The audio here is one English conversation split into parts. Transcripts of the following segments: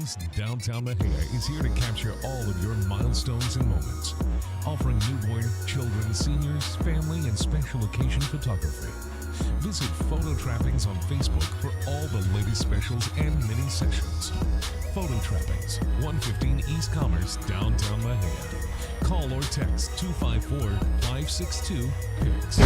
Trappings, downtown Mexia is here to capture all of your milestones and moments, offering newborn, children, seniors, family, and special occasion photography. Visit Photo Trappings on Facebook for all the latest specials and mini sessions. Photo Trappings, 115 East Commerce, downtown Mexia. Call or text 254-562-PICS.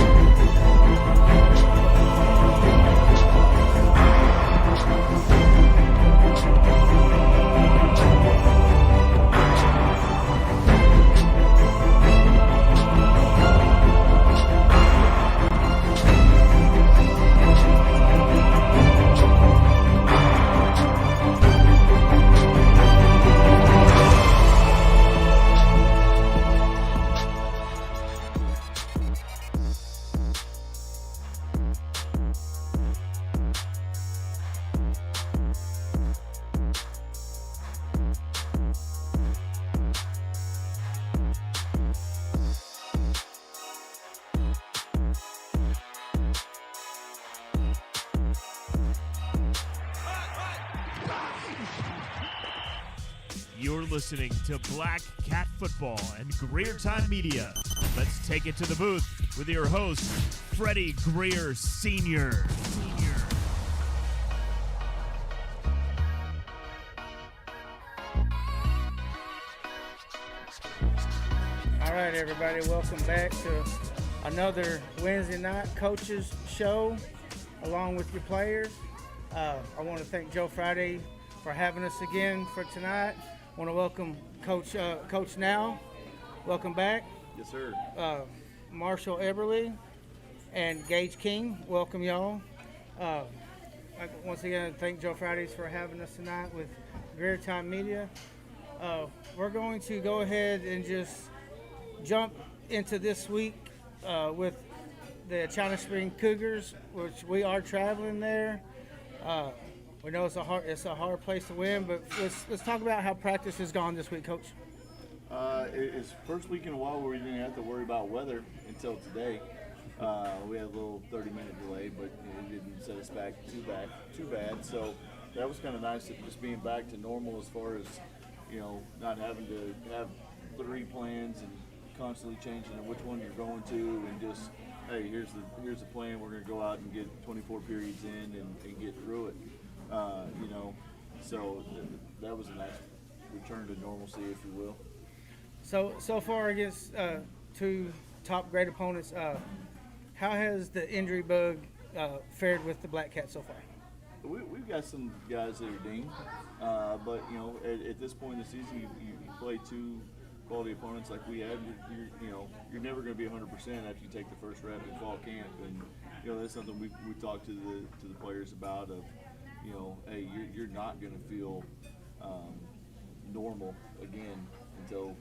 You're listening to Black Cat Football and Greer Time Media. Let's take it to the booth with your host, Freddie Greer Sr. All right, everybody, welcome back to another Wednesday night coaches show along with your players. I want to thank Joe Friday for having us again for tonight. I want to welcome Coach Now. Welcome back. Yes, sir. Marshall Eberly and Gage King. Welcome, y'all. Once again, thank Joe Fridays for having us tonight with Greer Time Media. We're going to go ahead and just jump into this week with the China Spring Cougars, which we are traveling there. We know it's a hard place to win, but let's talk about how practice has gone this week, Coach. It's first week in a while where we didn't have to worry about weather until today. We had a little 30-minute delay, but it didn't set us back too bad. So that was kind of nice, just being back to normal as far as, not having to have 3 plans and constantly changing which one you're going to, and just, hey, here's the plan. We're going to go out and get 24 periods in and get through it. So that was a nice return to normalcy, if you will. So far against 2 top grade opponents, how has the injury bug fared with the Black Cats so far? We've got some guys that are dinged, but at this point in the season, you play 2 quality opponents like we have. You're never going to be 100% after you take the first rep in fall camp, and that's something we talked to the players about. Of hey, you're not going to feel normal again until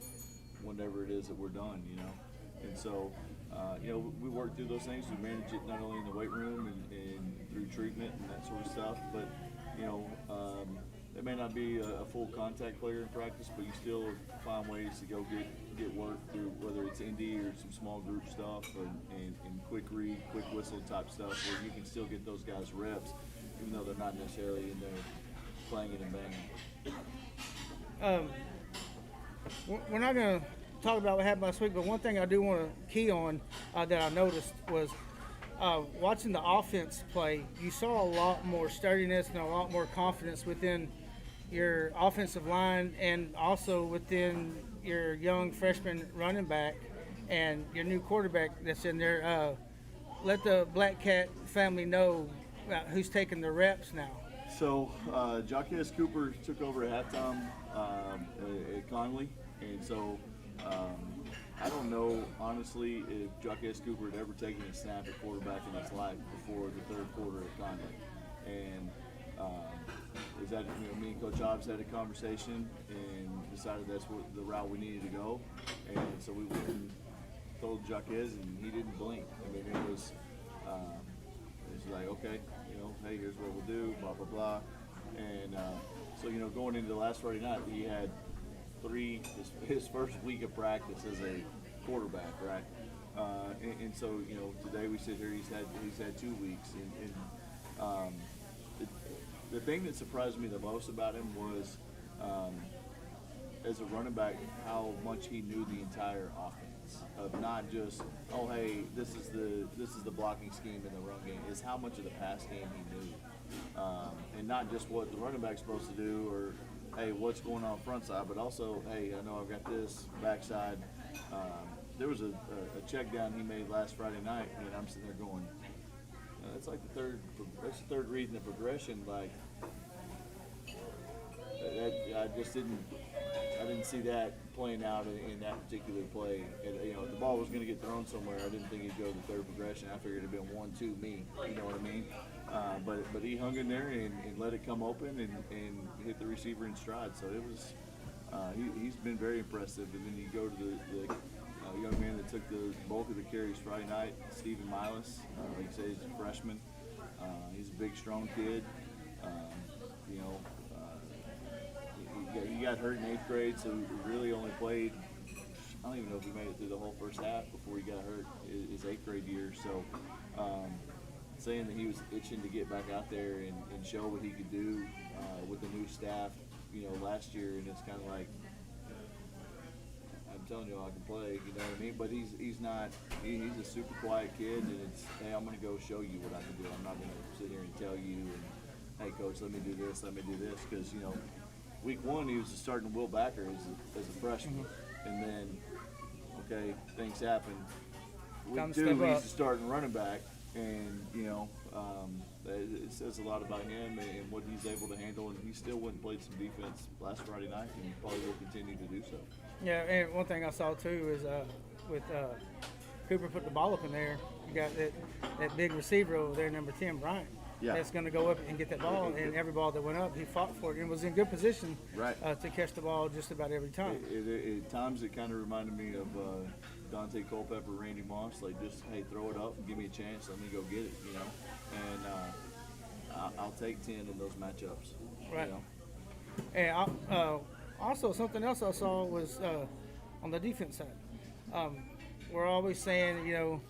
whenever it is that we're done, And so, we work through those things. We manage it not only in the weight room and through treatment and that sort of stuff, but, it may not be a full contact player in practice, but you still find ways to go get work through, whether it's indie or some small group stuff and quick read, quick whistle type stuff, where you can still get those guys reps, even though they're not necessarily in there playing it and banging. We're not going to talk about what happened last week, but one thing I do want to key on that I noticed was watching the offense play, you saw a lot more sturdiness and a lot more confidence within your offensive line and also within your young freshman running back and your new quarterback that's in there. Let the Black Cat family know who's taking the reps now. So, Jaquez Cooper took over at halftime at Conley, and so I don't know, honestly, if Jaquez Cooper had ever taken a snap at quarterback in his life before the third quarter at Conley. And is that, me and Coach Hobbs had a conversation and decided that's the route we needed to go. And so we went and told Jaquez, and he didn't blink. I mean, it was like, okay, hey, here's what we'll do, blah, blah, blah. And so, going into the last Friday night, he had his first week of practice as a quarterback, right? And so, today we sit here, he's had 2 weeks. And the thing that surprised me the most about him was as a running back, how much he knew the entire offense of not just, oh hey, this is the blocking scheme in the run game. Is how much of the pass game he knew, and not just what the running back's supposed to do or hey what's going on front side, but also hey I know I've got this backside. There was a check down he made last Friday night, and I'm sitting there going, that's like the third read in the progression. Like I just didn't see that playing out in that particular play. And, you know, if the ball was going to get thrown somewhere, I didn't think he'd go to the third progression. I figured it'd been 1-2 me. You know what I mean? But he hung in there and let it come open and hit the receiver in stride. So it was he's been very impressive. And then you go to the young man that took the bulk of the carries Friday night, Stephen Milas. Like I say, he's a freshman. He's a big, strong kid. You know. He got hurt in 8th grade, so he really only played, I don't even know if he made it through the whole first half before he got hurt his 8th grade year. So saying that he was itching to get back out there and show what he could do with the new staff, you know, last year, and it's kind of like, I'm telling you I can play, you know what I mean? But he's not, he's a super quiet kid, and it's, hey, I'm going to go show you what I can do. I'm not going to sit here and tell you, and hey, coach, let me do this, because, you know, week 1 he was starting Will Backer as a freshman, and then okay, things happen. Week 2 he's the starting running back, and you know it says a lot about him and what he's able to handle. And he still went and played some defense last Friday night, and probably will continue to do so. Yeah, and one thing I saw too is with Cooper put the ball up in there. You got that big receiver over there, number 10, Bryant. Yeah. That's going to go up and get that ball, and every ball that went up, he fought for it and was in good position to catch the ball just about every time. At times it kind of reminded me of Dante Culpepper, Randy Moss, like just, hey, throw it up and give me a chance, let me go get it, you know. And I'll take 10 in those matchups. Right. You know? And also something else I saw was on the defense side. We're always saying, you know,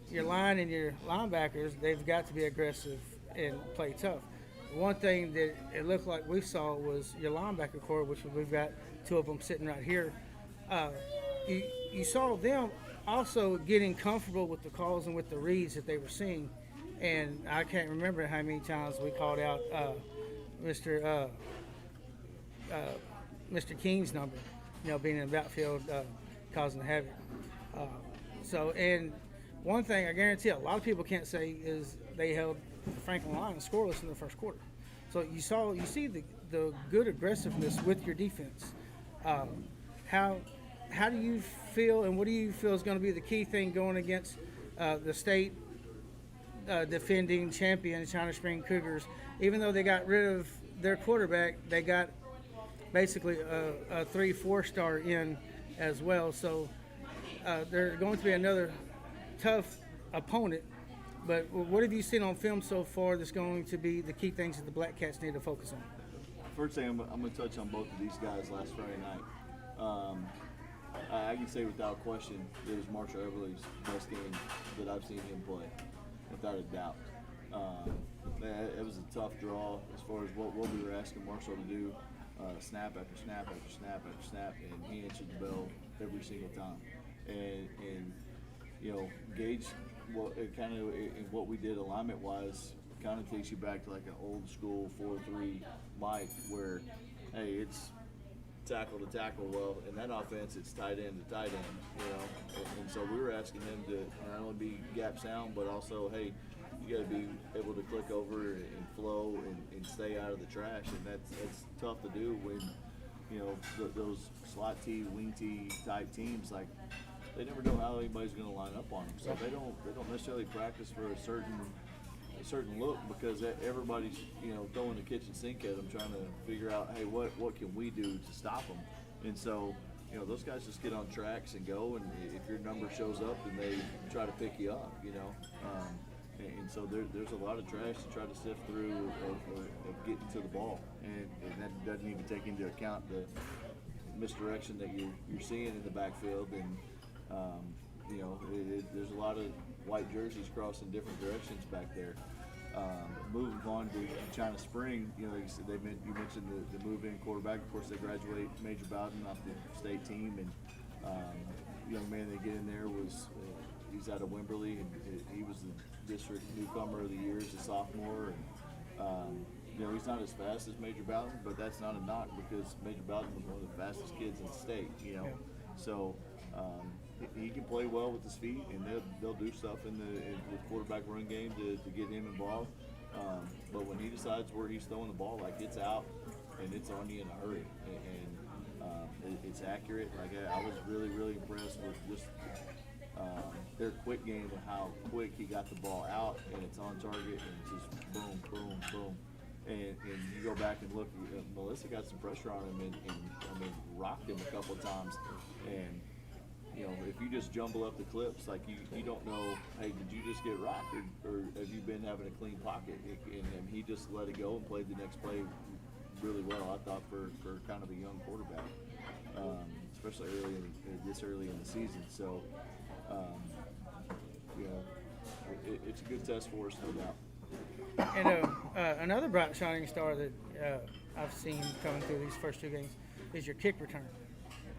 your line and your linebackers, they've got to be aggressive and play tough. One thing that it looked like we saw was your linebacker core, which we've got 2 of them sitting right here. You saw them also getting comfortable with the calls and with the reads that they were seeing. And I can't remember how many times we called out Mr. King's number, you know, being in the backfield causing havoc. And one thing I guarantee a lot of people can't say is they held Franklin Lions scoreless in the first quarter. So you see the good aggressiveness with your defense. How do you feel, and what do you feel is going to be the key thing going against the state defending champion China Spring Cougars? Even though they got rid of their quarterback, they got basically a 3-4 star in as well. So they're going to be another tough opponent, but what have you seen on film so far that's going to be the key things that the Black Cats need to focus on? First thing, I'm going to touch on both of these guys last Friday night. I can say without question it was Marshall Everly's best game that I've seen him play, without a doubt. It was a tough draw as far as what we were asking Marshall to do, snap after snap after snap after snap, and he answered the bell every single time. And you know, Gage, what we did alignment-wise kind of takes you back to like an old school 4-3 Mike, where, hey, it's tackle to tackle. Well, in that offense, it's tight end to tight end, you know. And so we were asking him to not only be gap sound, but also, hey, you got to be able to click over and flow and stay out of the trash. And that's tough to do when, you know, those slot T, wing T type teams, like, they never know how anybody's going to line up on them. So they don't necessarily practice for a certain look, because everybody's, you know, throwing the kitchen sink at them, trying to figure out, hey, what can we do to stop them? And so, you know, those guys just get on tracks and go, and if your number shows up, then they try to pick you up, you know. And so there's a lot of trash to try to sift through of getting to the ball, and that doesn't even take into account the misdirection that you're seeing in the backfield. And you know, there's a lot of white jerseys crossing different directions back there. Moving on to China Spring, you know, like you mentioned the move-in quarterback. Of course, they graduate Major Bowden off the state team, and young man they get in there was he's out of Wimberley, and he was the district newcomer of the year as a sophomore. And you know, he's not as fast as Major Bowden, but that's not a knock because Major Bowden was one of the fastest kids in the state. You know, so. He can play well with his feet, and they'll do stuff in the quarterback run game to get him involved. But when he decides where he's throwing the ball, like it's out and it's on you in a hurry, and it's accurate. Like I was really impressed with just their quick game and how quick he got the ball out, and it's on target, and it's just boom, boom, boom. And you go back and look, Melissa got some pressure on him, and I mean rocked him a couple of times, and. You know, if you just jumble up the clips, like you don't know, hey, did you just get rocked or have you been having a clean pocket? And he just let it go and played the next play really well, I thought, for kind of a young quarterback, especially this early in the season. So, you know, it's a good test for us, no doubt. And another bright shining star that I've seen coming through these first two games is your kick return.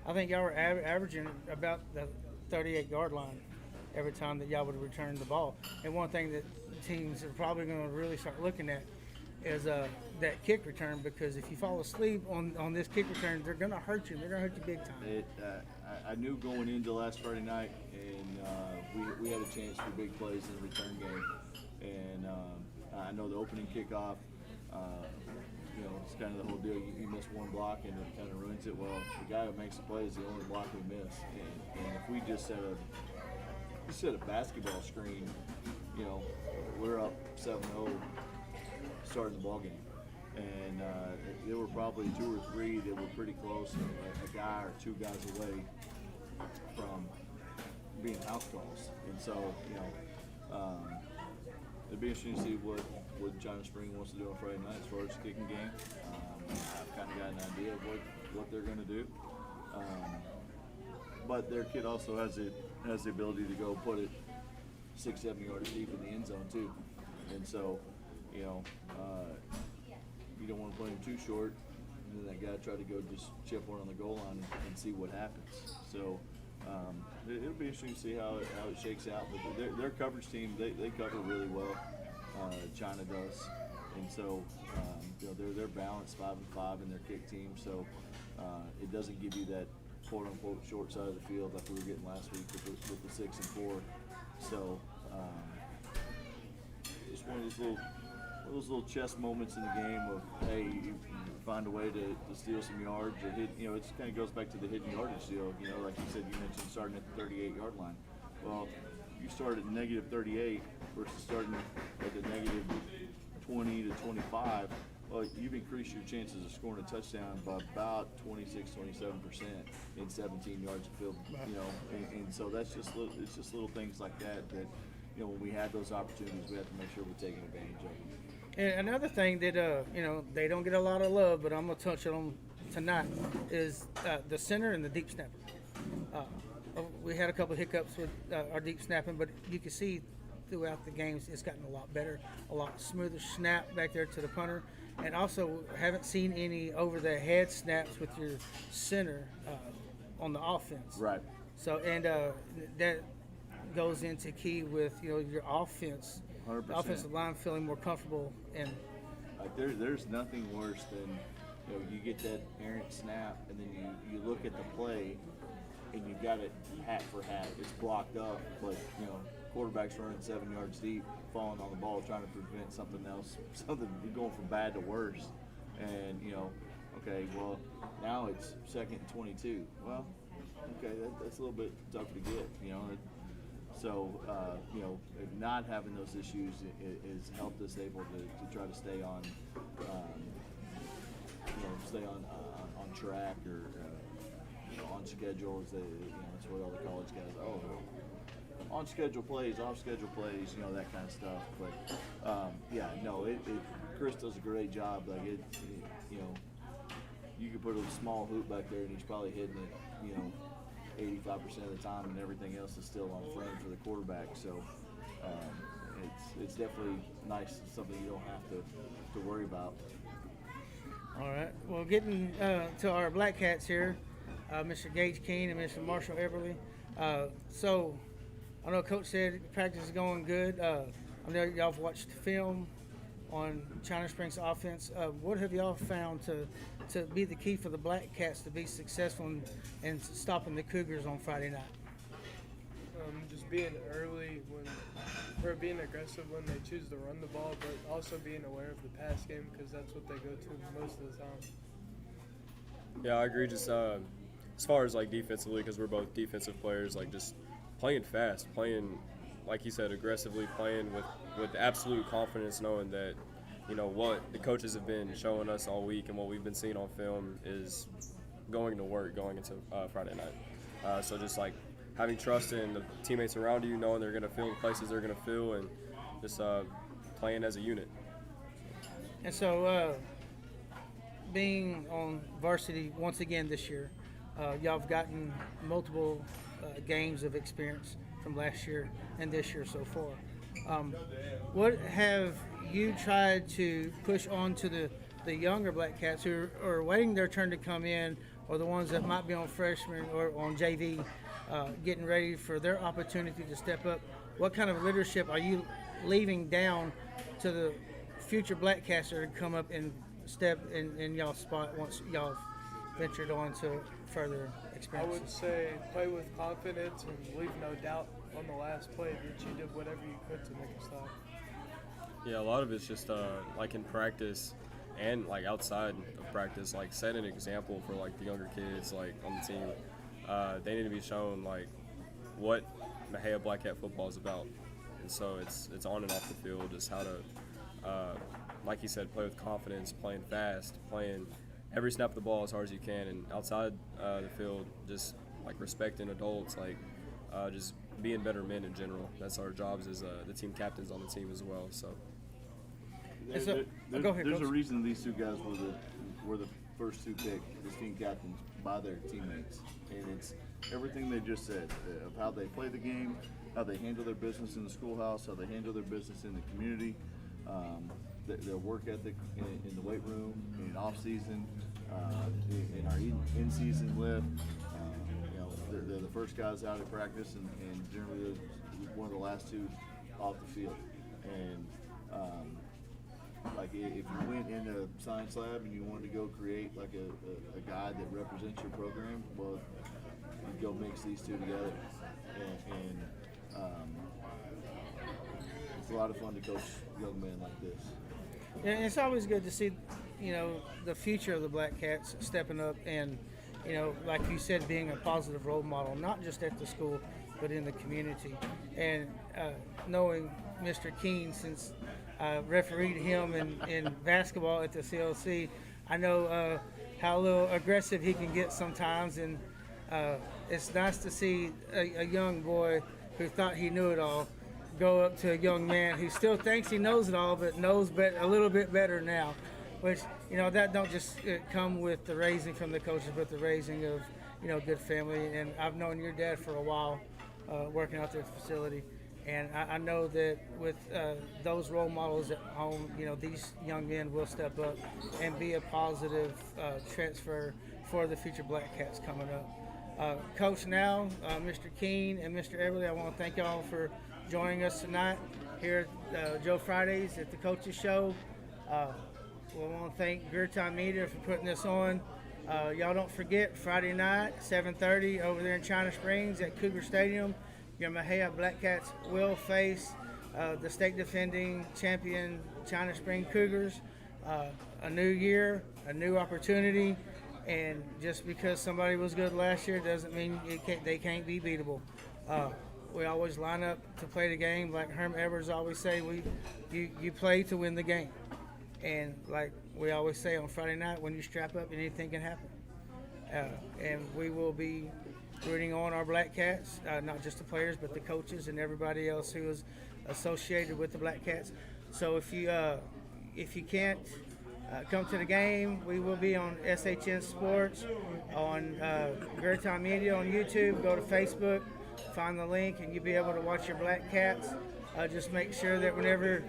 I think y'all were averaging about the 38-yard line every time that y'all would return the ball. And one thing that teams are probably going to really start looking at is that kick return, because if you fall asleep on this kick return, they're going to hurt you. They're going to hurt you big time. I knew going into last Friday night, and we had a chance for big plays in the return game. And I know the opening kickoff, you know, it's kind of the whole deal. You miss one block and it kind of ruins it. Well, the guy who makes the play is the only block we miss. And if we just set a basketball screen, you know, we're up 7-0 starting the ball game. And there were probably 2 or 3 that were pretty close, a guy or 2 guys away from being house calls. And so, you know, it'd be interesting to see what China Spring wants to do on Friday night as far as the kicking game. I've kind of got an idea of what they're going to do. But their kid also has the ability to go put it 6-7 yards deep in the end zone too. And so, you know, you don't want to play him too short, and then that guy try to go just chip one on the goal line and see what happens. So it'll be interesting to see how it shakes out. But their coverage team, they cover really well. China does, and so you know, they're balanced 5-5 in their kick team. So it doesn't give you that quote unquote short side of the field like we were getting last week with the 6-4. So just one of those little chess moments in the game of, hey, you find a way to steal some yards or hit. You know, it kind of goes back to the hidden yardage deal. You know, like you said, you mentioned starting at the 38-yard line. Well, you start at negative 38 versus starting at the negative 20 to 25. Well, you've increased your chances of scoring a touchdown by about 26-27% in 17 yards of field. You know, and so it's just little things like that, you know, when we have those opportunities, we have to make sure we're taking advantage of them. And another thing that you know, they don't get a lot of love, but I'm gonna touch on them tonight, is the center and the deep snapper. We had a couple of hiccups with our deep snapping, but you can see throughout the games it's gotten a lot better, a lot smoother snap back there to the punter, and also haven't seen any over the head snaps with your center on the offense. Right. So and that goes into key with, you know, your offense, 100%. the offensive line feeling more comfortable. And like there's nothing worse than, you know, you get that errant snap and then you look at the play and you got it hat for hat. It's blocked up, but you know, quarterback's running 7 yards deep, falling on the ball, trying to prevent something else, something going from bad to worse. And you know, okay, well now it's 2nd and 22. Well, okay, that's a little bit tough to get, you know. So, you know, not having those issues has helped us able to try to stay on, you know, stay on track or, you know, on schedule. As they, you know, that's what all the college guys, on schedule plays, off schedule plays, you know, that kind of stuff. But, yeah, no, Chris does a great job. Like, you know, you could put a small hoop back there and he's probably hitting it, you know, 85% of the time, and everything else is still on frame for the quarterback. So it's definitely nice, something you don't have to worry about. All right. Well, getting to our Black Cats here, Mr. Gage Keene and Mr. Marshall Eberly. So I know Coach said practice is going good. I know y'all have watched film on China Springs offense. What have y'all found to be the key for the Black Cats to be successful in stopping the Cougars on Friday night? Just being early or being aggressive when they choose to run the ball, but also being aware of the pass game because that's what they go to most of the time. Yeah, I agree. Just as far as like defensively, because we're both defensive players, like just playing fast, playing like he said, aggressively, playing with absolute confidence, knowing that what the coaches have been showing us all week and what we've been seeing on film is going to work going into Friday night. So just like having trust in the teammates around you, knowing they're going to fill the places they're going to fill, and just playing as a unit. And so, being on varsity once again this year, y'all have gotten multiple games of experience from last year and this year so far. What have you tried to push on to the younger Black Cats who are waiting their turn to come in, or the ones that might be on freshman or on JV, getting ready for their opportunity to step up? What kind of leadership are you leaving down to the future Black Cats that are come up and step in y'all's spot once y'all ventured on to further experience? I would say play with confidence and leave no doubt on the last play that you did whatever you could to make a stop. Yeah, a lot of it's just like in practice and like outside of practice, like set an example for like the younger kids like on the team. They need to be shown like what Mexia Black Cat football is about, and so it's on and off the field, just how to, like you said, play with confidence, playing fast, playing every snap of the ball as hard as you can, and outside the field, just like respecting adults, like just being better men in general. That's our jobs as the team captains on the team as well. So. Go ahead, There's Coach. a reason these two guys were the first two picked as team captains by their teammates, and it's everything they just said of how they play the game, how they handle their business in the schoolhouse, how they handle their business in the community, their work ethic in the weight room, in off season, in our in season lift. They're the first guys out of practice, and generally they're one of the last two off the field. And like if you went into Science Lab and you wanted to go create like a guide that represents your program, well, you go mix these two together, and it's a lot of fun to coach young men like this. And it's always good to see, the future of the Black Cats stepping up and, like you said, being a positive role model, not just at the school, but in the community. And knowing Mr. Keene, since I refereed him in basketball at the CLC, I know how a little aggressive he can get sometimes. And it's nice to see a young boy who thought he knew it all go up to a young man who still thinks he knows it all, but knows a little bit better now. Which, that don't just come with the raising from the coaches, but the raising of, good family. And I've known your dad for a while, working out there at the facility. And I know that with those role models at home, these young men will step up and be a positive transfer for the future Black Cats coming up. Coach now, Mr. Keene and Mr. Everly, I want to thank y'all for joining us tonight here at Joe Fridays at the Coaches Show. We want to thank Greer Time Media for putting this on. Y'all don't forget, Friday night, 7:30 over there in China Springs at Cougar Stadium, your Mexia Black Cats will face the state defending champion China Spring Cougars. A new year, a new opportunity, and just because somebody was good last year doesn't mean they can't be beatable. We always line up to play the game. Like Herm Edwards always say, you play to win the game. And like we always say on Friday night, when you strap up, anything can happen. And we will be rooting on our Black Cats, not just the players, but the coaches and everybody else who is associated with the Black Cats. So if you can't come to the game, we will be on SHN Sports, on Greer Time Media on YouTube. Go to Facebook, find the link, and you'll be able to watch your Black Cats Just make sure that whenever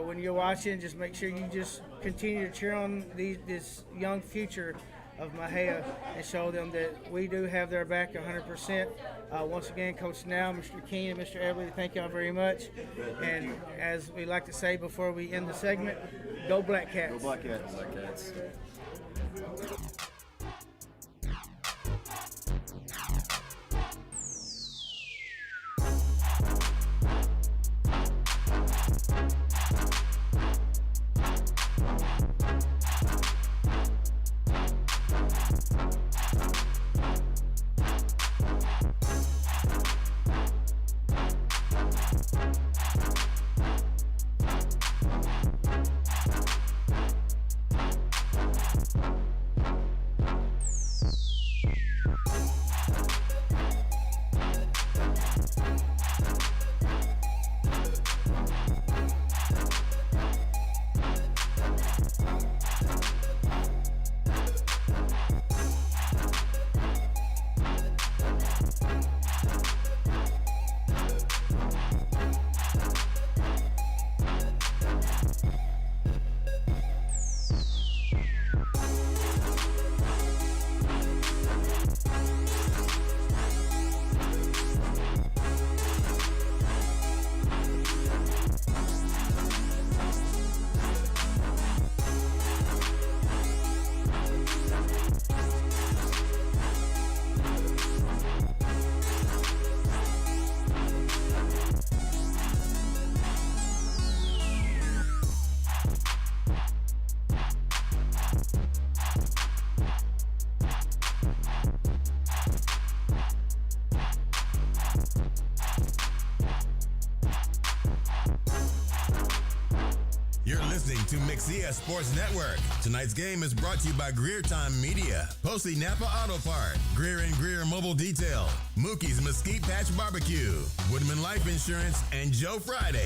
when you're watching, just make sure you just continue to cheer on this young future of Mexia and show them that we do have their back 100%. Once again, Coach Now, Mr. King, and Mr. Everly, thank y'all very much. And as we like to say before we end the segment, go Black Cats. Go Black Cats. Black Cats. You're listening to Mexia Sports Network. Tonight's game is brought to you by Greer Time Media, Posey Napa Auto Part, Greer and Greer Mobile Detail, Mookie's Mesquite Patch Barbecue, Woodman Life Insurance, and Joe Friday.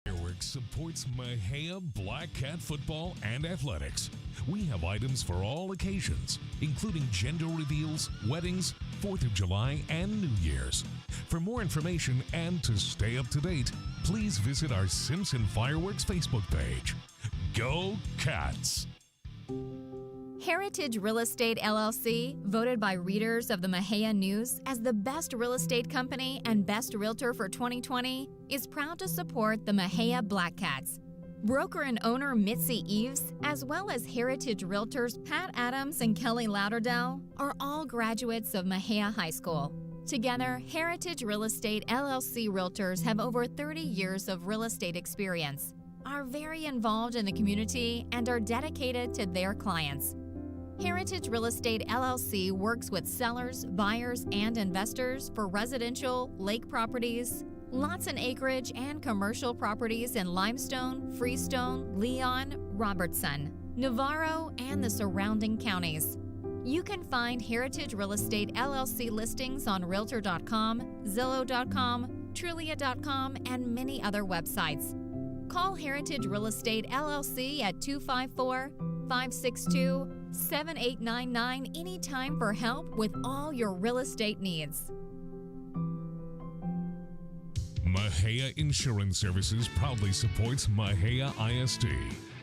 Fireworks supports Mexia Black Cat football and athletics. We have items for all occasions, including gender reveals, weddings, 4th of July, and New Year's. For more information and to stay up to date, please visit our Simpson Fireworks Facebook page. Go Cats! Heritage Real Estate LLC, voted by readers of the Mexia News as the best real estate company and best realtor for 2020, is proud to support the Mexia Black Cats. Broker and owner Mitzi Eves, as well as Heritage Realtors Pat Adams and Kelly Lauderdale, are all graduates of Mexia High School. Together, Heritage Real Estate LLC Realtors have over 30 years of real estate experience, are very involved in the community, and are dedicated to their clients. Heritage Real Estate LLC works with sellers, buyers, and investors for residential, lake properties, Lots and acreage and commercial properties in Limestone, Freestone, Leon, Robertson, Navarro, and the surrounding counties. You can find Heritage Real Estate LLC listings on Realtor.com, Zillow.com, Trulia.com, and many other websites. Call Heritage Real Estate LLC at 254-562-7899 anytime for help with all your real estate needs. Mexia Insurance Services proudly supports Mexia ISD,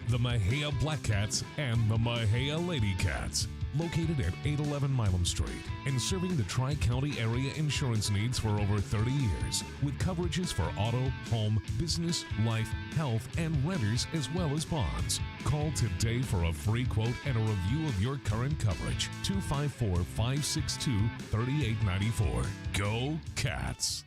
the Mexia Black Cats, and the Mexia Lady Cats. Located at 811 Milam Street and serving the Tri-County area insurance needs for over 30 years with coverages for auto, home, business, life, health, and renters as well as bonds. Call today for a free quote and a review of your current coverage. 254-562-3894. Go Cats!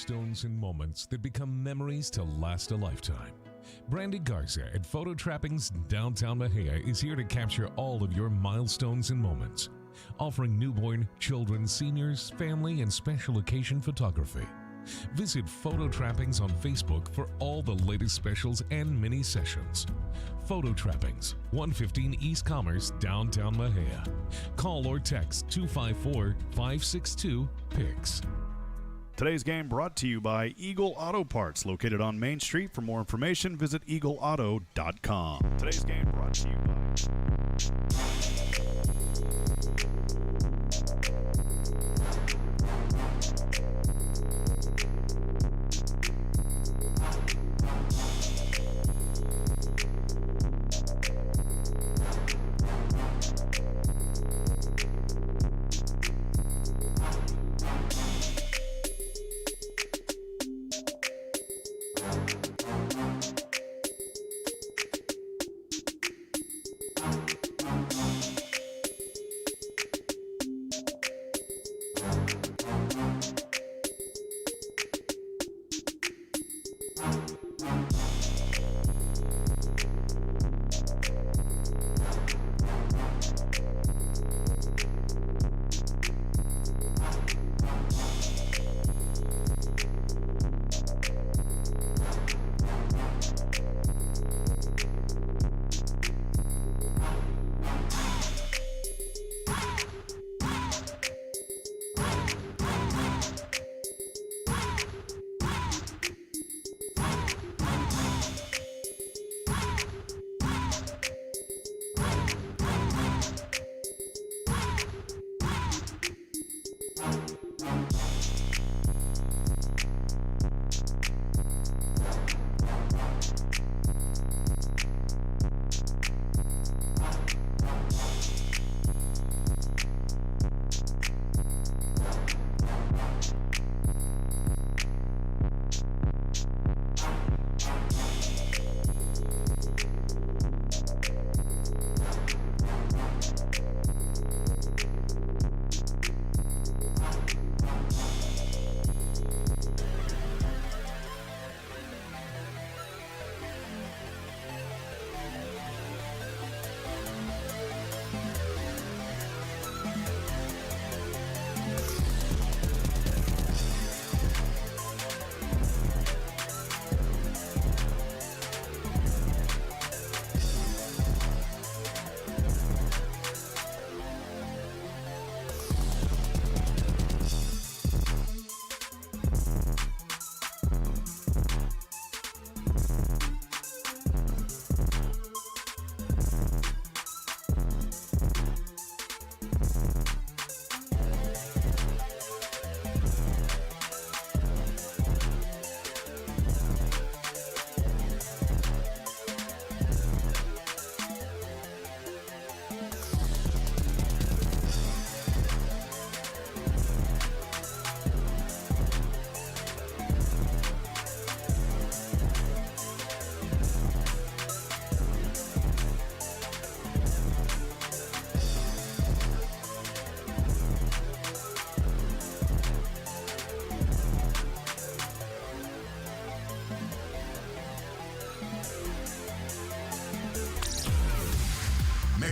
milestones and moments that become memories to last a lifetime. Brandy Garza at Photo Trappings Downtown Mexia is here to capture all of your milestones and moments, offering newborn, children, seniors, family, and special occasion photography. Visit Photo Trappings on Facebook for all the latest specials and mini sessions. Photo Trappings, 115 East Commerce, Downtown Mexia. Call or text 254-562-PICS. Today's game brought to you by Eagle Auto Parts, located on Main Street. For more information, visit eagleauto.com. Today's game brought to you by...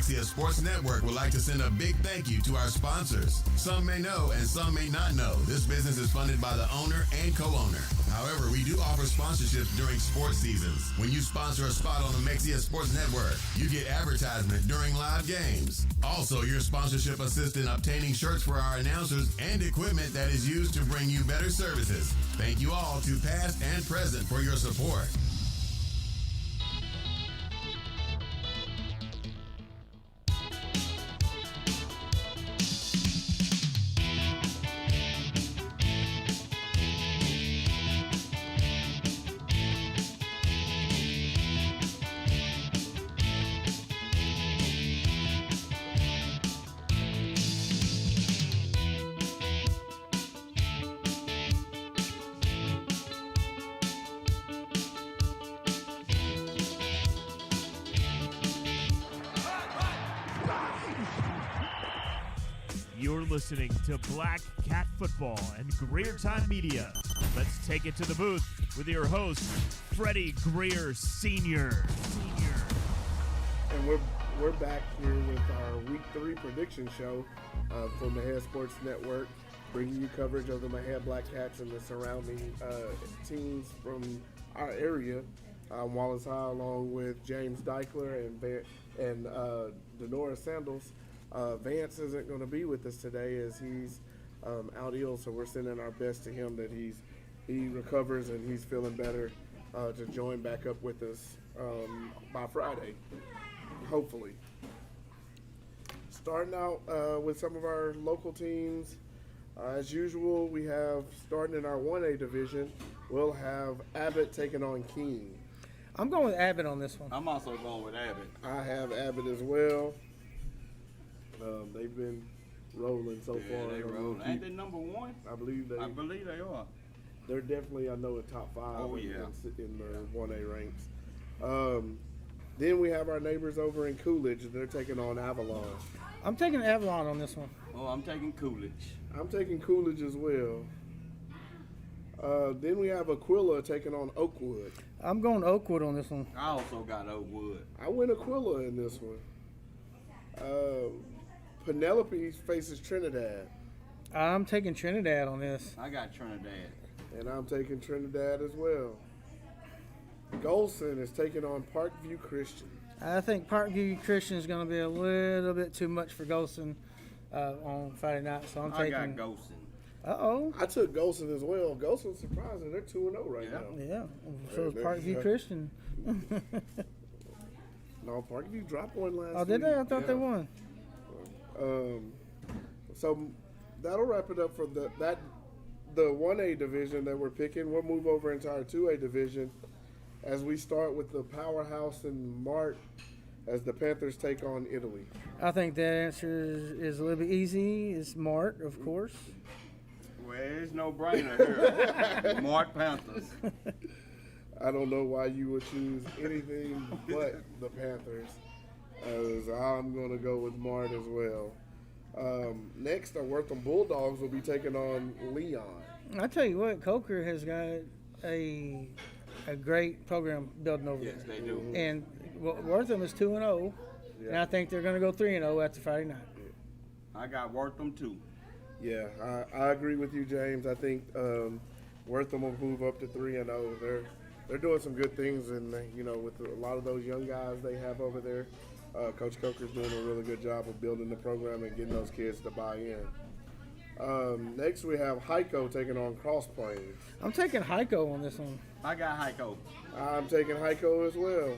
Mexia Sports Network would like to send a big thank you to our sponsors. Some may know and some may not know this business is funded by the owner and co-owner. However, we do offer sponsorships during sports seasons. When you sponsor a spot on the Mexia Sports Network, you get advertisement during live games. Also, your sponsorship assists in obtaining shirts for our announcers and equipment that is used to bring you better services. Thank you all to past and present for your support. You're listening to Black Cat Football and Greer Time Media. Let's take it to the booth with your host, Freddie Greer Sr. And we're back here with our Week 3 prediction show from the Mexia Sports Network, bringing you coverage of the Mexia Black Cats and the surrounding teams from our area. Wallace High, along with James Deichler and Denora Sandals. Vance isn't going to be with us today as he's out ill, so we're sending our best to him that he recovers and he's feeling better to join back up with us by Friday, hopefully. Starting out with some of our local teams, as usual, we have, starting in our 1A division, we'll have Abbott taking on Keene. I'm going with Abbott on this one. I'm also going with Abbott. I have Abbott as well. They've been rolling so far. They rolling. Ain't they number one? I believe they are. They're definitely, I know, a top 5 in the 1A ranks. Then we have our neighbors over in Coolidge. They're taking on Avalon. I'm taking Avalon on this one. Oh, I'm taking Coolidge. I'm taking Coolidge as well. Then we have Aquila taking on Oakwood. I'm going Oakwood on this one. I also got Oakwood. I went Aquila in this one. Penelope faces Trinidad. I'm taking Trinidad on this. I got Trinidad. And I'm taking Trinidad as well. Golson is taking on Parkview Christian. I think Parkview Christian is going to be a little bit too much for Golson on Friday night, so I got Golson. Uh-oh. I took Golson as well. Golson's surprising. They're 2-0 right now. Yeah. So is Parkview Christian. No, Parkview dropped one last week. Oh, did they? I thought they won. So that'll wrap it up for the 1A division that we're picking. We'll move over into our 2A division as we start with the powerhouse in Mart as the Panthers take on Italy. I think the answer is a little bit easy. It's Mart, of course. Well, it's no brainer here. Mart Panthers. I don't know why you would choose anything but the Panthers. As I'm going to go with Mart as well. Next, our Wortham Bulldogs will be taking on Leon. I tell you what, Coker has got a great program building over there. Yes, they do. And Wortham is 2-0, and I think they're going to go 3-0 after Friday night. I got Wortham too. Yeah, I agree with you, James. I think Wortham will move up to 3-0. They're doing some good things, and with a lot of those young guys they have over there, Coach Coker's doing a really good job of building the program and getting those kids to buy in. Next, we have Heiko taking on Cross Plains. I'm taking Heiko on this one. I got Heiko. I'm taking Heiko as well.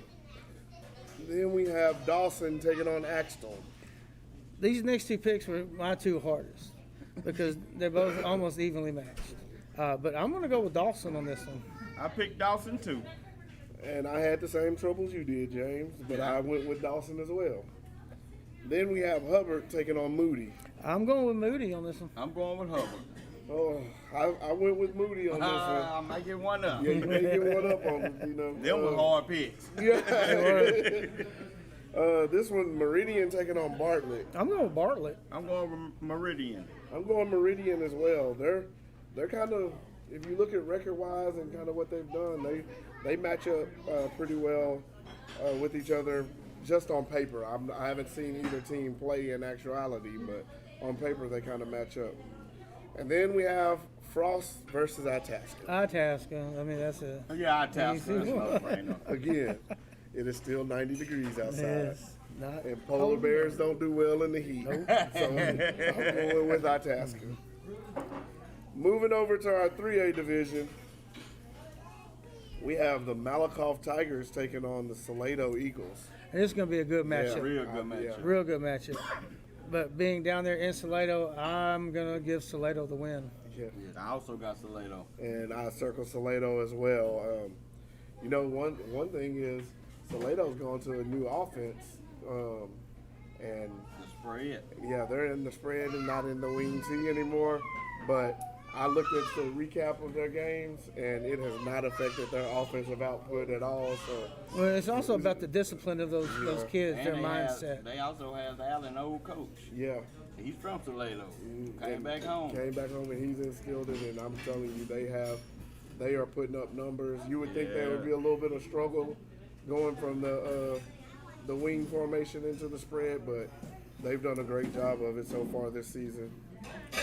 Then we have Dawson taking on Axtell. These next two picks were my two hardest because they're both almost evenly matched. But I'm going to go with Dawson on this one. I picked Dawson too. And I had the same troubles you did, James, but I went with Dawson as well. Then we have Hubbard taking on Moody. I'm going with Moody on this one. I'm going with Hubbard. Oh, I went with Moody on this one. I might get one up. Yeah, you may get one up on it, Them were hard picks. Yeah. This one, Meridian taking on Bartlett. I'm going with Bartlett. I'm going with Meridian. I'm going Meridian as well. They're kind of, if you look at record-wise and kind of what they've done, they match up pretty well with each other just on paper. I haven't seen either team play in actuality, but on paper they kind of match up. And then we have Frost versus Itasca. Itasca. I mean, that's a... Yeah, Itasca. That's no brainer. Again, it is still 90 degrees outside. Yes, not and polar bears don't do well in the heat. Nope. So I'm going with Itasca. Moving over to our 3A division, we have the Malakoff Tigers taking on the Salado Eagles. And it's going to be a good matchup. Yeah, Real good matchup. Real good matchup. But being down there in Salado, I'm going to give Salado the win. Yeah. I also got Salado. And I circle Salado as well. One thing is Salado's going to a new offense. And The spread. yeah, they're in the spread and not in the wing T anymore. But I looked at the recap of their games, and it has not affected their offensive output at all. So, Well, it's also about the discipline of those kids, And their they mindset. they also have Allen, old coach. yeah. He's from Salado. Came And back home. Came back home, and he's instilled it. And I'm telling you, they have they are putting up numbers. You would think there would be a little bit of struggle going from the wing formation into the spread, but they've done a great job of it so far this season.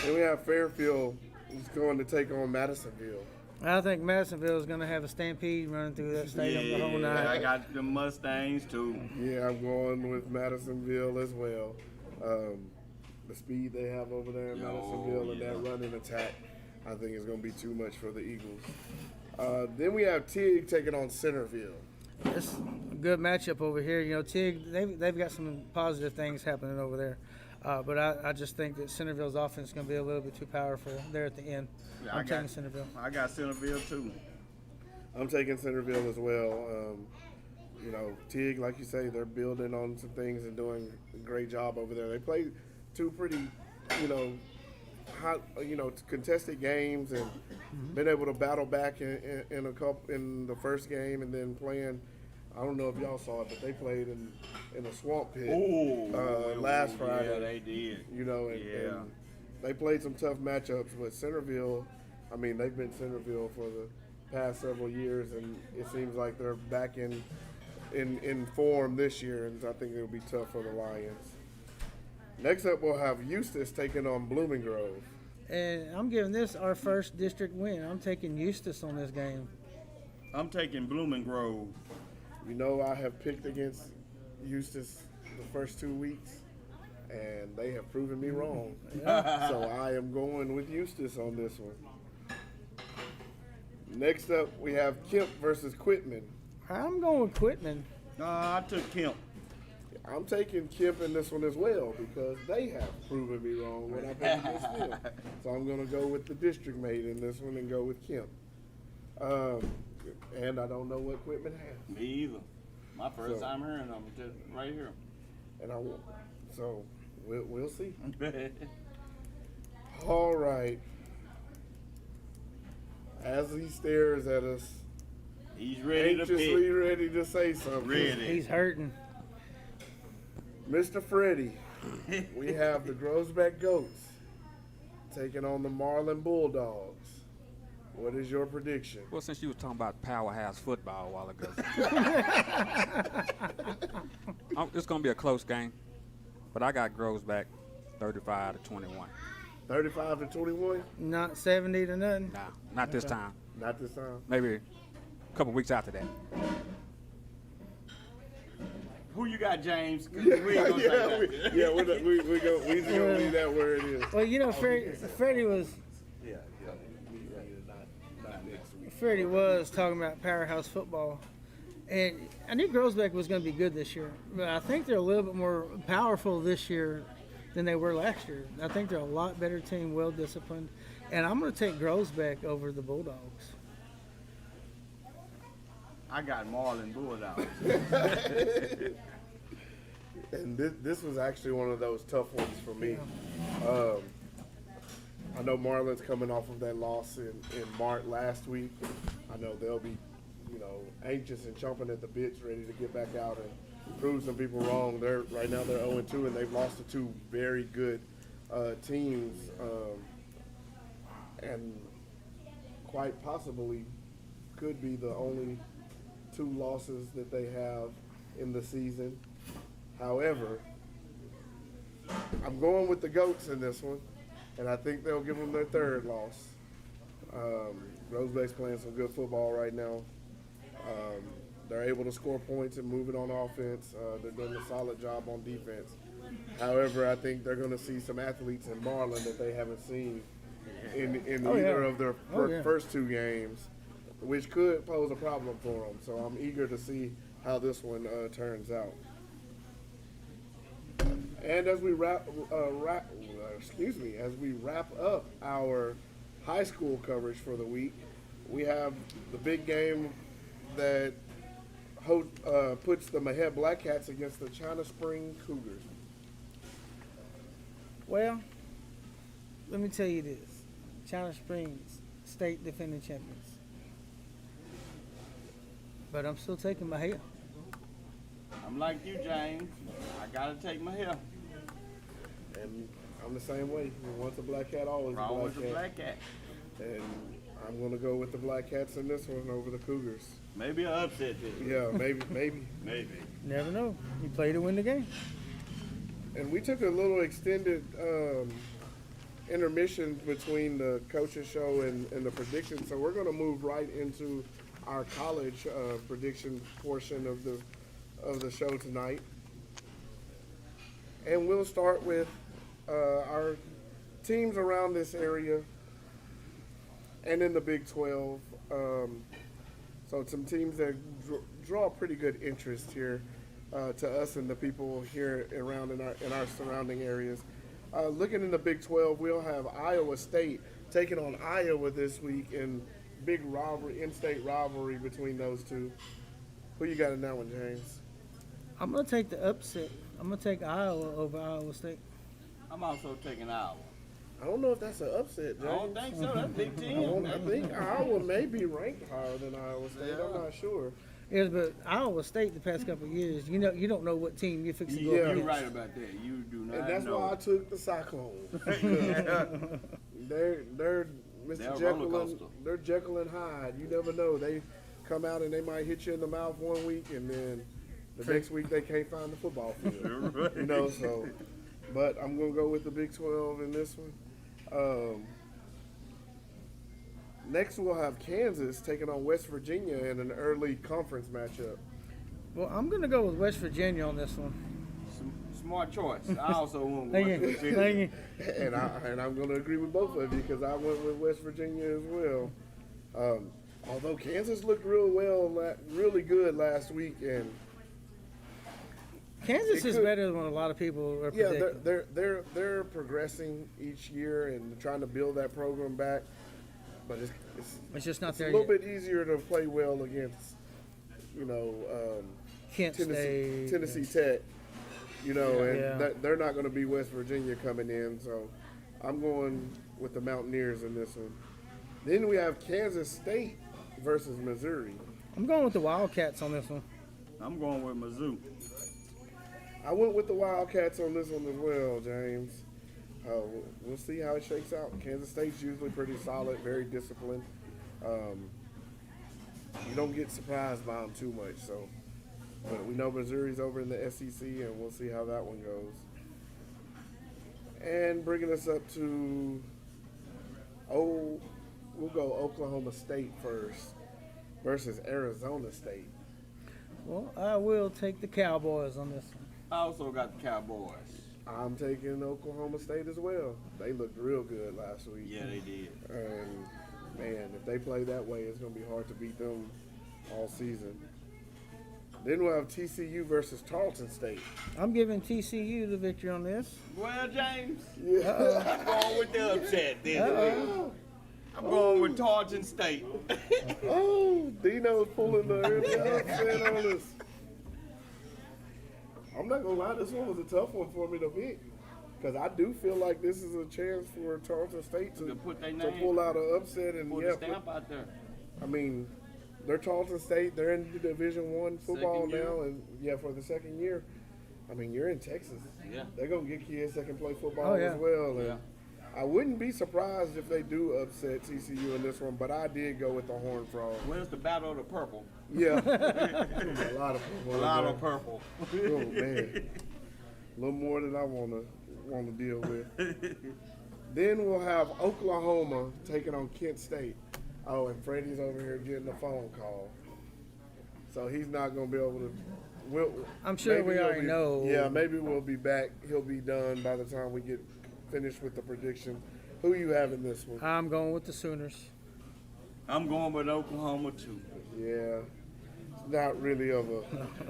Then we have Fairfield, who's going to take on Madisonville. I think Madisonville is going to have a stampede running through that stadium the whole night. I got the Mustangs too. Yeah, I'm going with Madisonville as well. The speed they have over there in Madisonville and that running attack, I think is going to be too much for the Eagles. Then we have Tig taking on Centerville. It's a good matchup over here. You know, Tig, they've got some positive things happening over there. But I just think that Centerville's offense is going to be a little bit too powerful there at the end. Yeah, I'm taking Centerville. I got Centerville too. I'm taking Centerville as well. You know, Tig, like you say, they're building on some things and doing a great job over there. They played two pretty, you know, hot, you know, contested games and been able to battle back in the first game, and then playing. I don't know if y'all saw it, but they played in a swamp pit last Friday. Yeah, they did. You know, and they played some tough matchups. But Centerville, I mean, they've been Centerville for the past several years, and it seems like they're back in form this year, and I think it'll be tough for the Lions. Next up, we'll have Eustis taking on Blooming Grove. And I'm giving this our first district win. I'm taking Eustis on this game. I'm taking Blooming Grove. You know, I have picked against Eustis the first 2 weeks, and they have proven me wrong. So I am going with Eustis on this one. Next up, we have Kemp versus Quitman. I'm going with Quitman. I took Kemp. I'm taking Kemp in this one as well because they have proven me wrong when I picked against them. So I'm going to go with the district mate in this one and go with Kemp. And I don't know what Quitman has. Me either. My first time hearing them, just right here. And so we'll see. All right. As he stares at us, he's ready anxiously to ready to say something. He's hurting. Mr. Freddie, we have the Grosbeck Goats taking on the Marlin Bulldogs. What is your prediction? Well, since you was talking about powerhouse football a while ago, it's going to be a close game, but I got Grosbeck 35-21. 35-21? Not 70 to nothing? Nah, not this time. Not this time? Maybe a couple weeks after that. Who you got, James? We ain't gonna say that. We're just gonna leave that where it is. Well, you know, Freddie was. Freddie was talking about powerhouse football, and I knew Grosbeck was going to be good this year, but I think they're a little bit more powerful this year than they were last year. I think they're a lot better team, well disciplined, and I'm going to take Grosbeck over the Bulldogs. I got Marlin Bulldogs. And this was actually one of those tough ones for me. I know Marlin's coming off of that loss in Mart last week. I know they'll be, you know, anxious and chomping at the bits, ready to get back out and prove some people wrong. Right now they're 0-2, and they've lost to two very good teams, and quite possibly could be the only two losses that they have in the season. However, I'm going with the Goats in this one, and I think they'll give them their third loss. Rosebeck's playing some good football right now. They're able to score points and move it on offense. They're doing a solid job on defense. However, I think they're going to see some athletes in Marlin that they haven't seen in either of their first two games, which could pose a problem for them. So I'm eager to see how this one turns out. And as we wrap up our high school coverage for the week, we have the big game that puts the Mexia Black Cats against the China Spring Cougars. Well, let me tell you this. China Springs, state defending champions. But I'm still taking Mexia. I'm like you, James. I gotta take Mexia. And I'm the same way. Once a black cat, always a black cat. Black cat. And I'm going to go with the Black Cats in this one over the Cougars. Maybe an upset this week. Yeah, maybe. Never know. You play to win the game. And we took a little extended intermission between the coaches show and the prediction, so we're going to move right into our college prediction portion of the show tonight. And we'll start with our teams around this area and in the Big 12. So some teams that draw pretty good interest here to us and the people here around in our surrounding areas. Looking in the Big 12, we'll have Iowa State taking on Iowa this week in big rivalry, in-state rivalry between those two. Who you got in that one, James? I'm going to take the upset. I'm going to take Iowa over Iowa State. I'm also taking Iowa. I don't know if that's an upset, James. I don't think so. That's Big Ten. I think Iowa may be ranked higher than Iowa State. Yeah. I'm not sure. Yes, but Iowa State the past couple of years, you don't know what team you're fixing to go Yeah. against. You're right about that. You do not And that's know. why I took the Cyclones. they're They're Mr. a Jekyll roller and coaster. they're Jekyll and Hyde. You never know. They come out and they might hit you in the mouth one week, and then the next week they can't find the football field. You know, so. But I'm gonna go with the Big 12 in this one. Next, we'll have Kansas taking on West Virginia in an early conference matchup. Well, I'm going to go with West Virginia on this one. Smart choice. I also went with Thank West you. Virginia. Thank you. And I'm going to agree with both of you because I went with West Virginia as well. Although Kansas looked really good last week, and Kansas is better than what a lot of people are predicting. they're progressing each year and trying to build that program back. But It's just not it's there a little yet. bit easier to play well against, Kent State. Tennessee Tech. And Yeah. they're not going to be West Virginia coming in. So I'm going with the Mountaineers in this one. Then we have Kansas State versus Missouri. I'm going with the Wildcats on this one. I'm going with Mizzou. I went with the Wildcats on this one as well, James. We'll see how it shakes out. Kansas State's usually pretty solid, very disciplined. You don't get surprised by them too much. So, but we know Missouri's over in the SEC, and we'll see how that one goes. And bringing us up to, we'll go Oklahoma State first versus Arizona State. Well, I will take the Cowboys on this one. I also got the Cowboys. I'm taking Oklahoma State as well. They looked real good last week. Yeah, they did. And, man, if they play that way, it's going to be hard to beat them all season. Then we'll have TCU versus Tarleton State. I'm giving TCU the victory on this. Well, James, Yeah. I'm going with the upset this week. I'm going with Tarleton State. Oh, Dino's pulling the early upset on us. I'm not going to lie, this one was a tough one for me to pick. Because I do feel like this is a chance for Tarleton State to put their to name, pull out an upset. And put yeah, a stamp out there. I mean, they're Tarleton State. They're in Division I football Second year. now. And, yeah, for the second year. I mean, you're in Texas. Yeah. They're going to get kids that can play football Oh, yeah. as well. And Yeah. I wouldn't be surprised if they do upset TCU in this one, but I did go with the Horned Frog. Where's the Battle of the Purple? Yeah. A lot of purple. A lot of purple. Oh, man. A little more than I want to deal with. Then we'll have Oklahoma taking on Kent State. Oh, and Freddie's over here getting a phone call. So he's not going to be able to. I'm sure maybe we he'll already be- know. Yeah, maybe we'll be back. He'll be done by the time we get finished with the prediction. Who you have in this one? I'm going with the Sooners. I'm going with Oklahoma too. Yeah. It's not really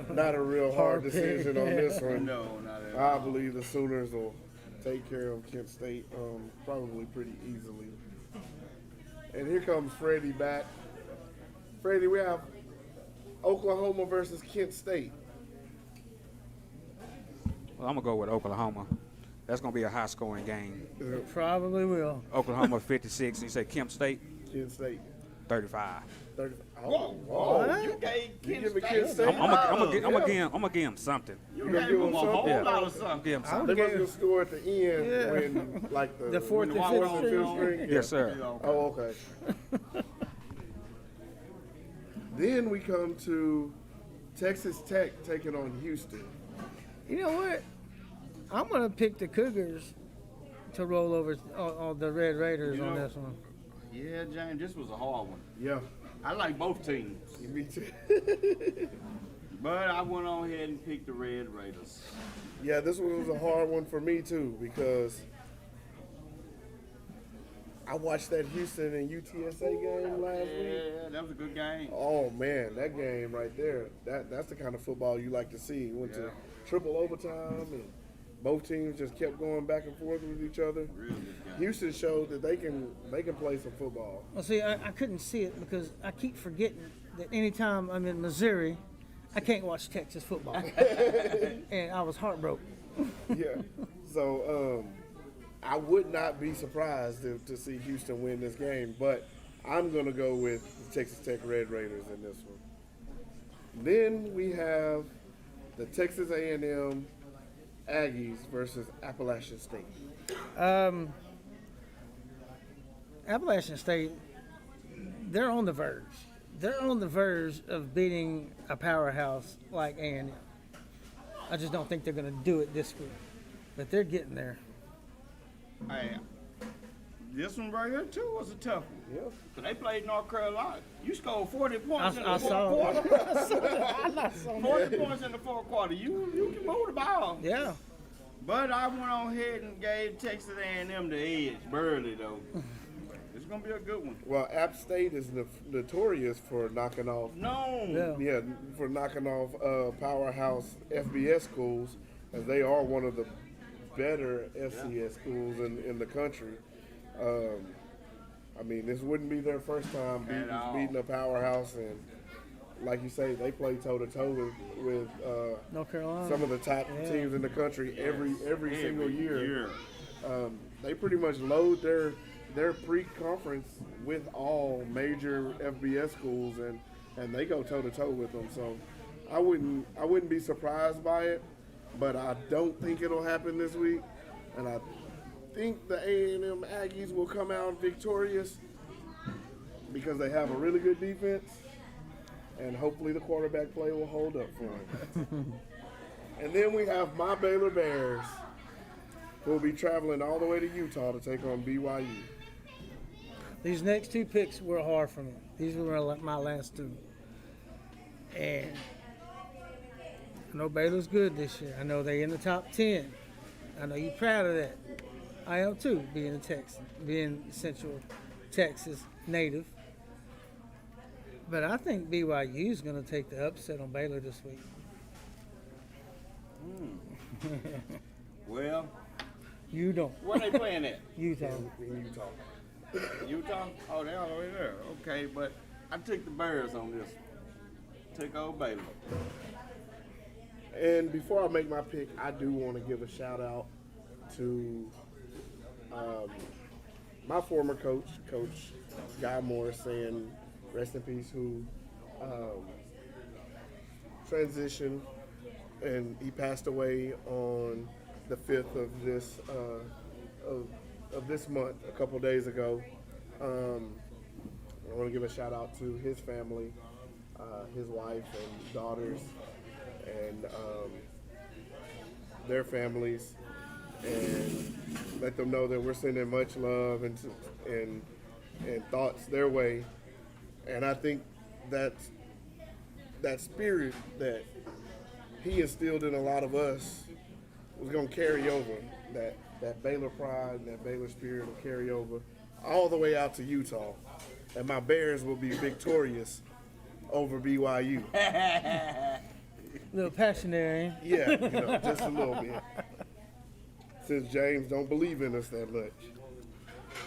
not a real hard Hard pick. decision on this one. No, not at all. I believe the Sooners will take care of Kent State probably pretty easily. And here comes Freddie back. Freddie, we have Oklahoma versus Kent State. Well, I'm going to go with Oklahoma. That's going to be a high-scoring game. Probably will. Oklahoma 56. You say Kent State? Kent State. 35. 30. Whoa, What? you gave You Kent giving State. Kent State? I'm gonna give him something. You gonna gave give them them a whole something? Yeah. lot of I'm something. gonna give him I something. They would must have score at the end Yeah. when, like, The fourth when and fourth fifth and string. fifth string. Yes, sir. Oh, okay. Then we come to Texas Tech taking on Houston. You know what? I'm going to pick the Cougars to roll over on the Red Raiders on this one. Yeah, James, this was a hard one. Yeah. I like both teams. Me too. But I went on ahead and picked the Red Raiders. Yeah, this one was a hard one for me too because I watched that Houston and UTSA game last week. Yeah, that was a good game. Oh man, that game right there, that's the kind of football you like to see. Went to triple overtime and both teams just kept going back and forth with each other. Real good game. Houston showed that they can play some football. Well, see, I couldn't see it because I keep forgetting that anytime I'm in Missouri, I can't watch Texas football. And I was heartbroken. Yeah. So I would not be surprised to see Houston win this game, but I'm going to go with the Texas Tech Red Raiders in this one. Then we have the Texas A&M Aggies versus Appalachian State. Appalachian State, they're on the verge. They're on the verge of beating a powerhouse like A&M. I just don't think they're going to do it this week, but they're getting there. Hey, this one right here, too, was a tough one. Yeah. So they played North Carolina. You scored 40 points in the I fourth saw quarter. it. 40 points in the fourth quarter. You can move the ball. Yeah. But I went on ahead and gave Texas A&M the edge, barely, though. It's going to be a good one. Well, App State is notorious for knocking off. No. Yeah, for knocking off powerhouse FBS schools, as they are one of the better FCS schools in the country. I mean, this wouldn't be their first time beating a powerhouse, and like you say, they play toe-to-toe with North Carolina, some of the top teams in the country every single year. They pretty much load their pre-conference with all major FBS schools, and they go toe-to-toe with them. So I wouldn't be surprised by it, but I don't think it'll happen this week, and I think the A&M Aggies will come out victorious because they have a really good defense, and hopefully the quarterback play will hold up for them. And then we have my Baylor Bears, who will be traveling all the way to Utah to take on BYU. These next two picks were hard for me. These were my last two. And I know Baylor's good this year. I know they're in the top 10. I know you're proud of that. I am too, being a Texan, being Central Texas native. But I think BYU is going to take the upset on Baylor this week. Well, you don't. Where they playing at? Utah. In Utah. Utah? Oh, they're all the way there. Okay, but I took the Bears on this. Took old Baylor. And before I make my pick, I do want to give a shout out to my former coach, Coach Guy Morris, saying rest in peace, who transitioned, and he passed away on the 5th of this month, a couple days ago. I want to give a shout out to his family, his wife and daughters, and their families, and let them know that we're sending much love and thoughts their way. And I think that spirit that he instilled in a lot of us was going to carry over. That Baylor pride and that Baylor spirit will carry over all the way out to Utah. And my Bears will be victorious over BYU. A little passionate, Yeah, just a little bit. Since James don't believe in us that much.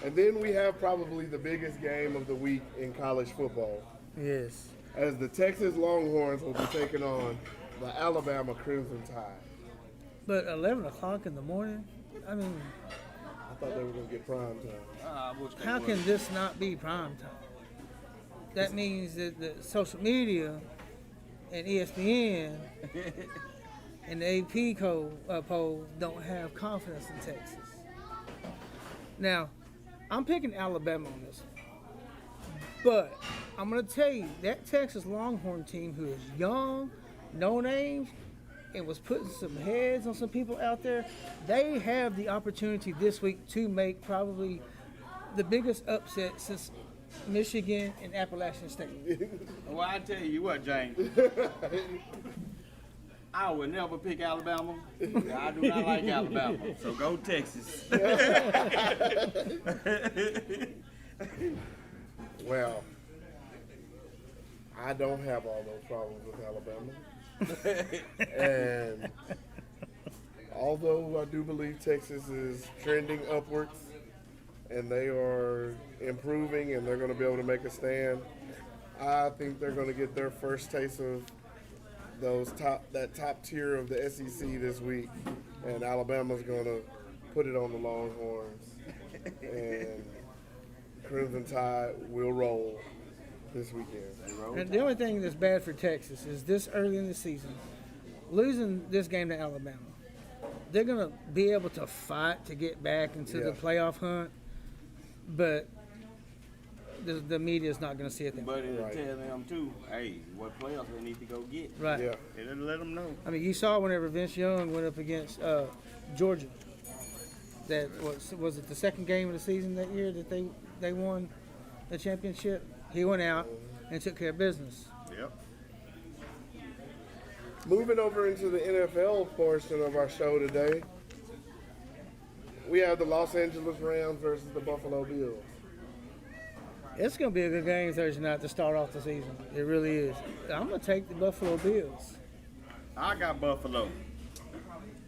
And then we have probably the biggest game of the week in college football. Yes. As the Texas Longhorns will be taking on the Alabama Crimson Tide. But 11 o'clock in the morning? I mean, I thought they were going to get prime time. how can this not be prime time? That means that the social media and ESPN and the AP poll don't have confidence in Texas. Now, I'm picking Alabama on this one, but I'm going to tell you, that Texas Longhorn team who is young, no names, and was putting some heads on some people out there, they have the opportunity this week to make probably the biggest upset since Michigan and Appalachian State. Well, I tell you what, James. I would never pick Alabama. I do not like Alabama. So go Texas. Well, I don't have all those problems with Alabama. And although I do believe Texas is trending upwards and they are improving and they're going to be able to make a stand, I think they're going to get their first taste of that top tier of the SEC this week, and Alabama's going to put it on the Longhorns, and Crimson Tide will roll this weekend. And the only thing that's bad for Texas is this early in the season, losing this game to Alabama. They're going to be able to fight to get back into the playoff hunt, but the media is not going to see it then. But it'll tell them, too, hey, what playoffs they need to go get. Right. Yeah. It'll let them know. I mean, you saw whenever Vince Young went up against Georgia. That was it the second game of the season that year that they won the championship? He went out and took care of business. Yep. Moving over into the NFL portion of our show today, we have the Los Angeles Rams versus the Buffalo Bills. It's going to be a good game Thursday night to start off the season. It really is. I'm going to take the Buffalo Bills. I got Buffalo.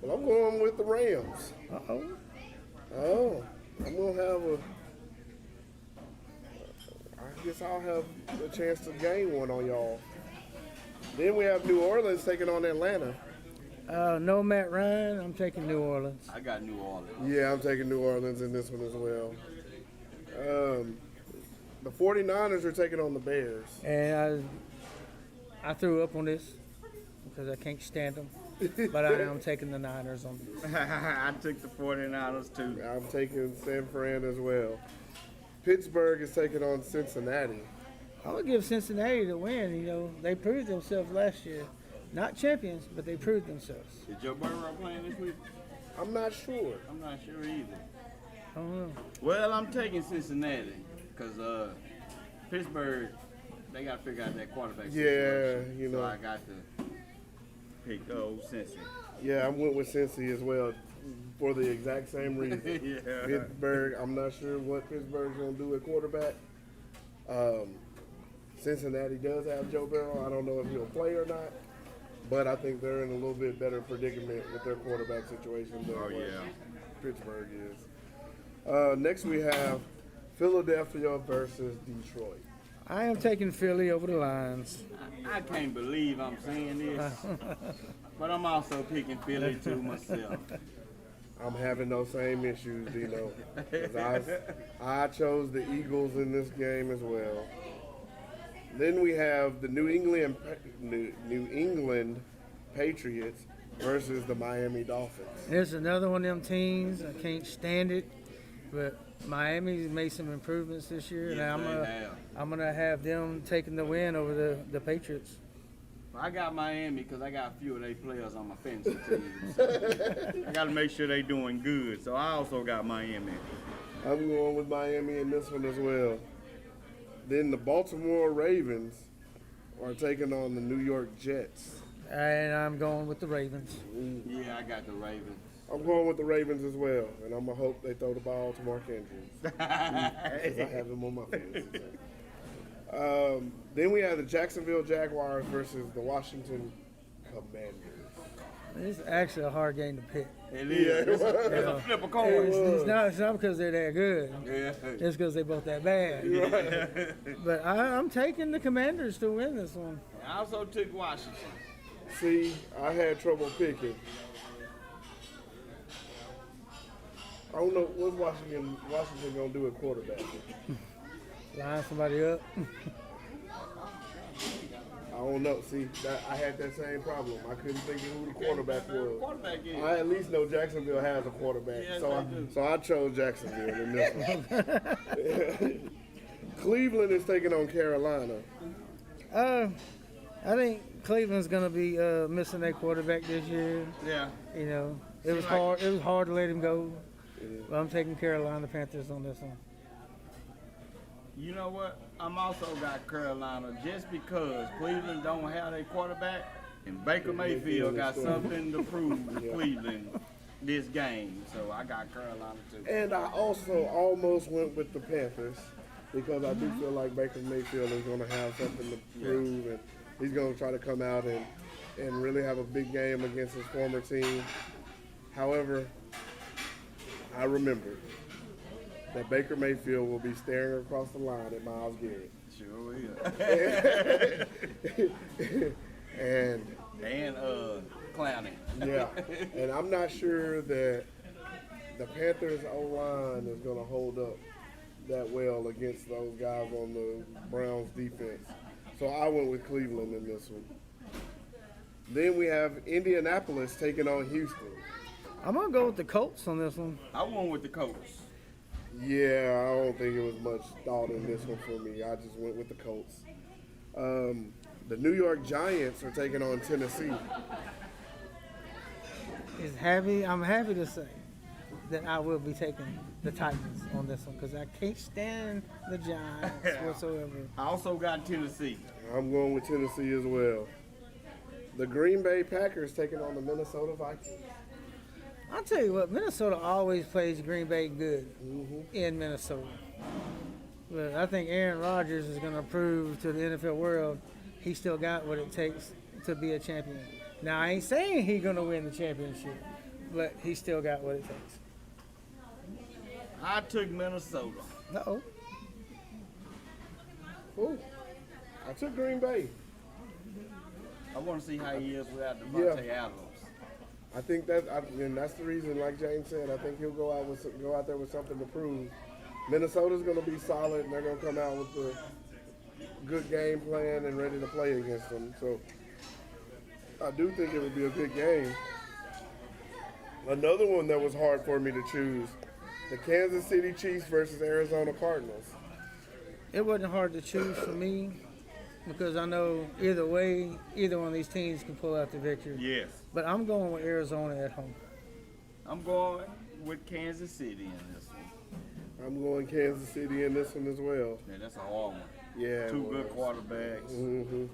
Well, I'm going with the Rams. Uh-oh. Oh, I'm going to have I guess I'll have a chance to gain one on y'all. Then we have New Orleans taking on Atlanta. No Matt Ryan. I'm taking New Orleans. I got New Orleans. Yeah, I'm taking New Orleans in this one as well. The 49ers are taking on the Bears. And I threw up on this because I can't stand them. But I am taking the Niners on this. I took the 49ers, too. I'm taking San Fran as well. Pittsburgh is taking on Cincinnati. I'm going to give Cincinnati the win. You know, they proved themselves last year. Not champions, but they proved themselves. Is Joe Burrow playing this week? I'm not sure. I'm not sure either. I don't know. Well, I'm taking Cincinnati because Pittsburgh, they got to figure out that quarterback situation. You know. So I got to pick old Cincy. Yeah, I went with Cincy as well for the exact same reason. Yeah. Pittsburgh, I'm not sure what Pittsburgh's going to do at quarterback. Cincinnati does have Joe Burrow. I don't know if he'll play or not, but I think they're in a little bit better predicament with their quarterback situation than what Pittsburgh is. Next we have Philadelphia versus Detroit. I am taking Philly over the Lions. I can't believe I'm saying this, but I'm also picking Philly too myself. I'm having those same issues, Dino. 'Cause I chose the Eagles in this game as well. Then we have the New England Patriots versus the Miami Dolphins. There's another one of them teams. I can't stand it, but Miami's made some improvements this year, Yes, and I'm gonna have them taking the win over the Patriots. I got Miami because I got a few of their players on my fantasy team. So I got to make sure they're doing good. So I also got Miami. I'm going with Miami in this one as well. Then the Baltimore Ravens are taking on the New York Jets. And I'm going with the Ravens. Yeah, I got the Ravens. I'm going with the Ravens as well, and I'm going to hope they throw the ball to Mark Andrews. Because I have him on my fantasy team. Then we have the Jacksonville Jaguars versus the Washington Commanders. It's actually a hard game to pick. It is. It's a flip a coin. It's not because they're that good. Yeah. It's because they're both that bad. Right. But I'm taking the Commanders to win this one. I also took Washington. See, I had trouble picking. I don't know what's Washington gonna do at quarterback. Line somebody up. I don't know. See, I had that same problem. I couldn't think of who the quarterback was. Quarterback is. I at least know Jacksonville has a quarterback, Yes, so they do. I chose Jacksonville in this one. Cleveland is taking on Carolina. I think Cleveland's gonna be missing their quarterback this year. Yeah. You know, it was hard. It was hard to let him go. But I'm taking Carolina Panthers on this one. You know what? I'm also got Carolina just because Cleveland don't have their quarterback, and Baker Mayfield got something to prove to Cleveland this game. So I got Carolina too. And I also almost went with the Panthers because I do feel like Baker Mayfield is going to have something to prove, and he's going to try to come out and really have a big game against his former team. However, I remember that Baker Mayfield will be staring across the line at Myles Garrett. Sure will. and Clowney. Yeah, and I'm not sure that the Panthers O-line is going to hold up that well against those guys on the Browns defense. So I went with Cleveland in this one. Then we have Indianapolis taking on Houston. I'm gonna go with the Colts on this one. I went with the Colts. Yeah, I don't think it was much thought in this one for me. I just went with the Colts. The New York Giants are taking on Tennessee. I'm happy to say that I will be taking the Titans on this one because I can't stand the Giants whatsoever. I also got Tennessee. I'm going with Tennessee as well. The Green Bay Packers taking on the Minnesota Vikings. I'll tell you what, Minnesota always plays Green Bay good in Minnesota. But I think Aaron Rodgers is going to prove to the NFL world he still got what it takes to be a champion. Now, I ain't saying he's going to win the championship, but he still got what it takes. I took Minnesota. Uh-oh. Ooh, I took Green Bay. I want to see how he is without Devontae Adams. I think and that's the reason, like James said, I think he'll go out there with something to prove. Minnesota's going to be solid, and they're going to come out with a good game plan and ready to play against them. So I do think it would be a good game. Another one that was hard for me to choose, the Kansas City Chiefs versus Arizona Cardinals. It wasn't hard to choose for me because I know either way, either one of these teams can pull out the victory. Yes. But I'm going with Arizona at home. I'm going with Kansas City in this one. I'm going Kansas City in this one as well. Yeah, that's a hard one. Yeah. Two good quarterbacks. Mm-hmm.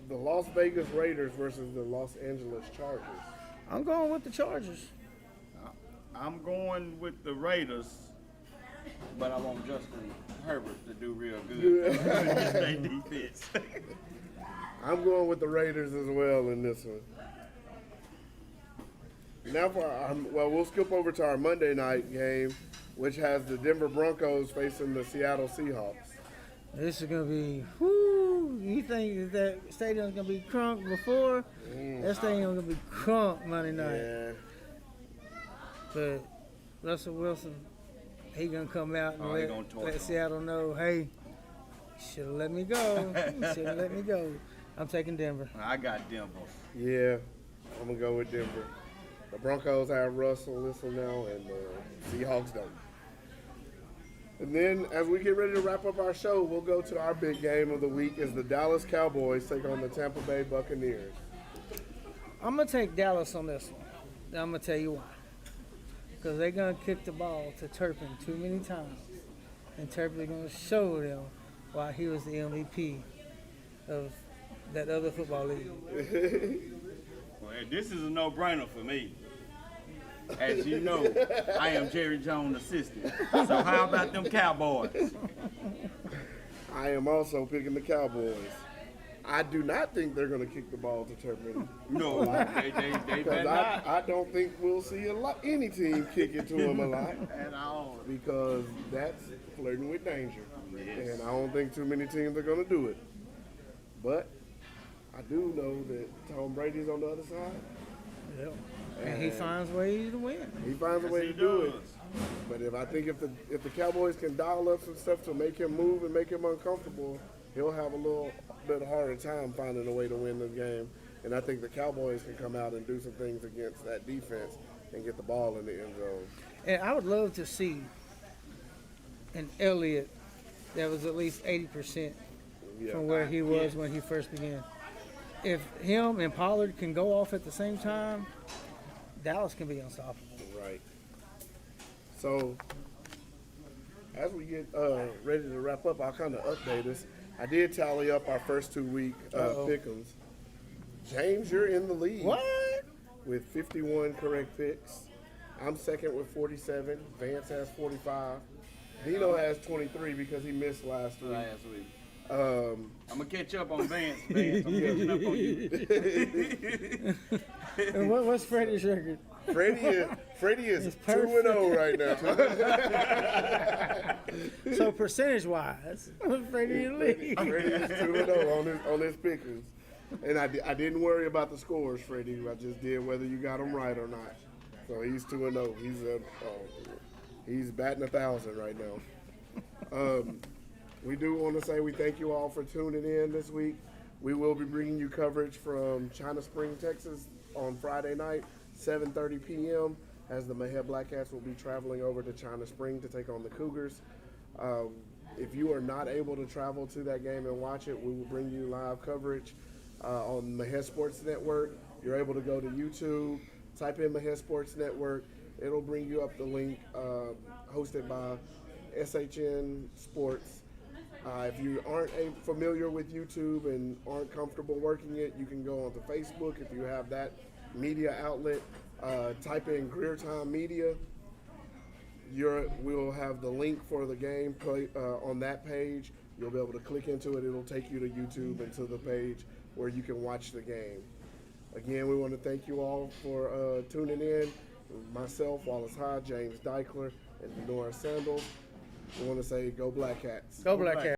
The Las Vegas Raiders versus the Los Angeles Chargers. I'm going with the Chargers. I'm going with the Raiders, but I want Justin Herbert to do real good. Against their defense. I'm going with the Raiders as well in this one. Now we'll skip over to our Monday night game, which has the Denver Broncos facing the Seattle Seahawks. This is going to be, whoo, you think that stadium's going to be crunk before? That stadium's going to be crunk Monday night. Yeah. But Russell Wilson, he going to come out and let Seattle know, hey, should have let me go. Should have let me go. I'm taking Denver. I got Denver. Yeah, I'm going to go with Denver. The Broncos have Russell Wilson now, and the Seahawks don't. And then, as we get ready to wrap up our show, we'll go to our big game of the week as the Dallas Cowboys take on the Tampa Bay Buccaneers. I'm going to take Dallas on this one. And I'm going to tell you why. Because they're going to kick the ball to Turpin too many times. And Turpin is going to show them why he was the MVP of that other football league. Well, this is a no-brainer for me. As you know, I am Jerry Jones' assistant. So how about them Cowboys? I am also picking the Cowboys. I do not think they're going to kick the ball to Turpin. No, they better not. I don't think we'll see any team kick it to him a lot. At all. Because that's flirting with danger. Yes. And I don't think too many teams are going to do it. But I do know that Tom Brady's on the other side. Yep. And he finds ways to win. He finds a way to do it. But if the Cowboys can dial up some stuff to make him move and make him uncomfortable, he'll have a little bit harder time finding a way to win this game. And I think the Cowboys can come out and do some things against that defense and get the ball in the end zone. And I would love to see an Elliott that was at least 80% from where he was when he first began. If him and Pollard can go off at the same time, Dallas can be unstoppable. Right. So, as we get ready to wrap up, I'll kind of update us. I did tally up our first 2-week pick'ems. James, you're in the lead. What? With 51 correct picks. I'm second with 47. Vance has 45. Dino has 23 because he missed last week. I'm gonna catch up on Vance. I'm catching up on you. And what's Freddie's record? Freddie is 2-0 right now. So percentage-wise, Freddie in the lead. Freddie is 2-0 on his pickings. And I didn't worry about the scores, Freddie. I just did whether you got them right or not. So he's 2-0. He's batting 1,000 right now. We do want to say we thank you all for tuning in this week. We will be bringing you coverage from China Spring, Texas on Friday night, 7:30 p.m. as the Mexia Black Cats will be traveling over to China Spring to take on the Cougars. If you are not able to travel to that game and watch it, we will bring you live coverage on Mexia Sports Network. You're able to go to YouTube, type in Mexia Sports Network. It'll bring you up the link hosted by SHN Sports. If you aren't familiar with YouTube and aren't comfortable working it, you can go onto Facebook if you have that media outlet. Type in Greer Time Media. We'll have the link for the game on that page. You'll be able to click into it. It'll take you to YouTube and to the page where you can watch the game. Again, we want to thank you all for tuning in. Myself, Wallace Hyde, James Deichler, and Nora Sandals. We want to say, go Black Cats. Go Black Cats.